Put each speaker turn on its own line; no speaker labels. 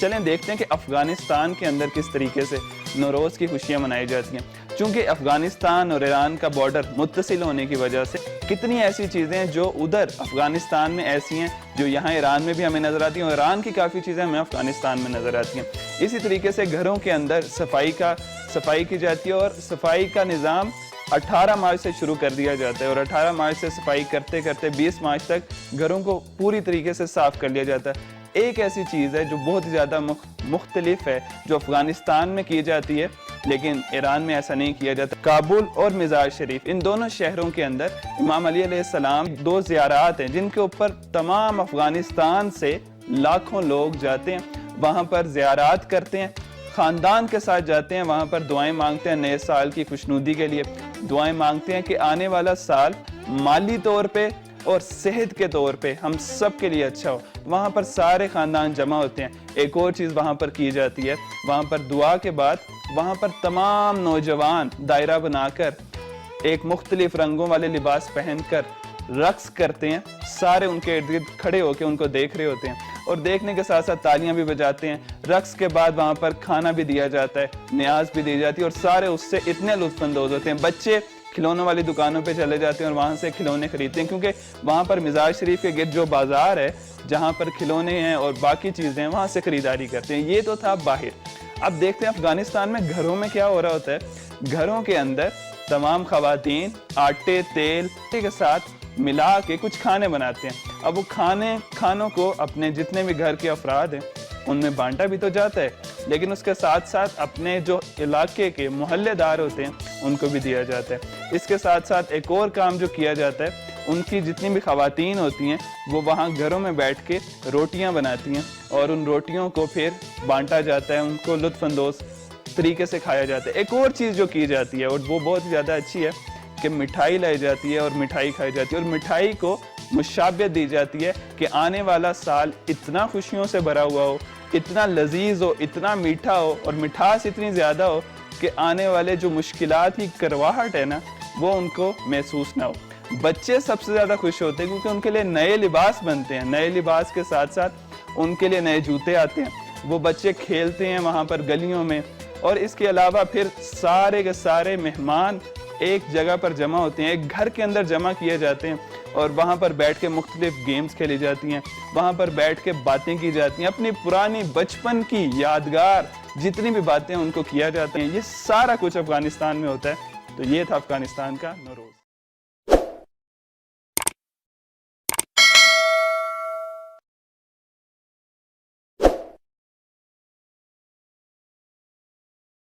چلیں دیکھتے ہیں کہ افغانستان کے اندر کس طریقے سے نوروز کی خوشیاں منائی جاتی ہیں، چونکہ افغانستان اور ایران کا بارڈر متصل ہونے کی وجہ سے کتنی ایسی چیزیں ہیں جو ادھر افغانستان میں ایسی ہیں جو یہاں ایران میں بھی ہمیں نظر آتی ہیں، اور ایران کی کافی چیزیں ہمیں افغانستان میں نظر آتی ہیں۔ اسی طریقے سے گھروں کے اندر صفائی کی جاتی ہے، اور صفائی کا نظام 18 مارچ سے شروع کر دیا جاتا ہے، اور 18 مارچ سے صفائی کرتے کرتے 20 مارچ تک گھروں کو پوری طریقے سے صاف کر لیا جاتا ہے۔ ایک ایسی چیز ہے جو بہت زیادہ مختلف ہے جو افغانستان میں کی جاتی ہے لیکن ایران میں ایسا نہیں کیا جاتا۔ کابل اور مزار شریف، ان دونوں شہروں کے اندر امام علی علیہ السلام 2 زیارات ہیں جن کے اوپر تمام افغانستان سے لاکھوں لوگ جاتے ہیں، وہاں پر زیارات کرتے ہیں، خاندان کے ساتھ جاتے ہیں، وہاں پر دعائیں مانگتے ہیں نئے سال کی خوشنودی کے لیے، دعائیں مانگتے ہیں کہ آنے والا سال مالی طور پہ اور صحت کے طور پہ ہم سب کے لیے اچھا ہو۔ وہاں پر سارے خاندان جمع ہوتے ہیں۔ ایک اور چیز وہاں پر کی جاتی ہے، وہاں پر دعا کے بعد وہاں پر تمام نوجوان دائرہ بنا کر ایک مختلف رنگوں والے لباس پہن کر رقص کرتے ہیں، سارے ان کے ارد گرد کھڑے ہو کے ان کو دیکھ رہے ہوتے ہیں، اور دیکھنے کے ساتھ ساتھ تالیاں بھی بجاتے ہیں۔ رقص کے بعد وہاں پر کھانا بھی دیا جاتا ہے، نیاز بھی دی جاتی ہے، اور سارے اس سے اتنے لطف اندوز ہوتے ہیں۔ بچے کھلونوں والی دکانوں پہ چلے جاتے ہیں اور وہاں سے کھلونے خریدتے ہیں، کیونکہ وہاں پر مزار شریف کے گرد جو بازار ہے جہاں پر کھلونے ہیں اور باقی چیزیں ہیں وہاں سے خریداری کرتے ہیں۔ یہ تو تھا باہر۔ اب دیکھتے ہیں افغانستان میں گھروں میں کیا ہو رہا ہوتا ہے۔ گھروں کے اندر تمام خواتین آٹے تیل کے ساتھ ملا کے کچھ کھانے بناتے ہیں۔ اب وہ کھانوں کو اپنے جتنے بھی گھر کے افراد ہیں ان میں بانٹا بھی تو جاتا ہے، لیکن اس کے ساتھ ساتھ اپنے جو علاقے کے محلے دار ہوتے ہیں ان کو بھی دیا جاتا ہے۔ اس کے ساتھ ساتھ ایک اور کام جو کیا جاتا ہے، ان کی جتنی بھی خواتین ہوتی ہیں وہ وہاں گھروں میں بیٹھ کے روٹیاں بناتی ہیں، اور ان روٹیوں کو پھر بانٹا جاتا ہے، ان کو لطف اندوز طریقے سے کھایا جاتا ہے۔ ایک اور چیز جو کی جاتی ہے اور وہ بہت زیادہ اچھی ہے کہ مٹھائی لائی جاتی ہے اور مٹھائی کھائی جاتی ہے، اور مٹھائی کو مشابہت دی جاتی ہے کہ آنے والا سال اتنا خوشیوں سے بھرا ہوا ہو، اتنا لذیذ ہو، اتنا میٹھا ہو، اور مٹھاس اتنی زیادہ ہو کہ آنے والے جو مشکلات کی کرواہٹ ہے نا وہ ان کو محسوس نہ ہو۔ بچے سب سے زیادہ خوش ہوتے ہیں کیونکہ ان کے لیے نئے لباس بنتے ہیں، نئے لباس کے ساتھ ساتھ ان کے لیے نئے جوتے آتے ہیں، وہ بچے کھیلتے ہیں وہاں پر گلیوں میں، اور اس کے علاوہ پھر سارے کے سارے مہمان ایک جگہ پر جمع ہوتے ہیں، ایک گھر کے اندر جمع کیے جاتے ہیں، اور وہاں پر بیٹھ کے مختلف گیمز کھیلی جاتی ہیں، وہاں پر بیٹھ کے باتیں کی جاتی ہیں، اپنی پرانی بچپن کی یادگار جتنی بھی باتیں ان کو کیا جاتے ہیں۔ یہ سارا کچھ افغانستان میں ہوتا ہے۔ تو یہ تھا افغانستان کا نوروز۔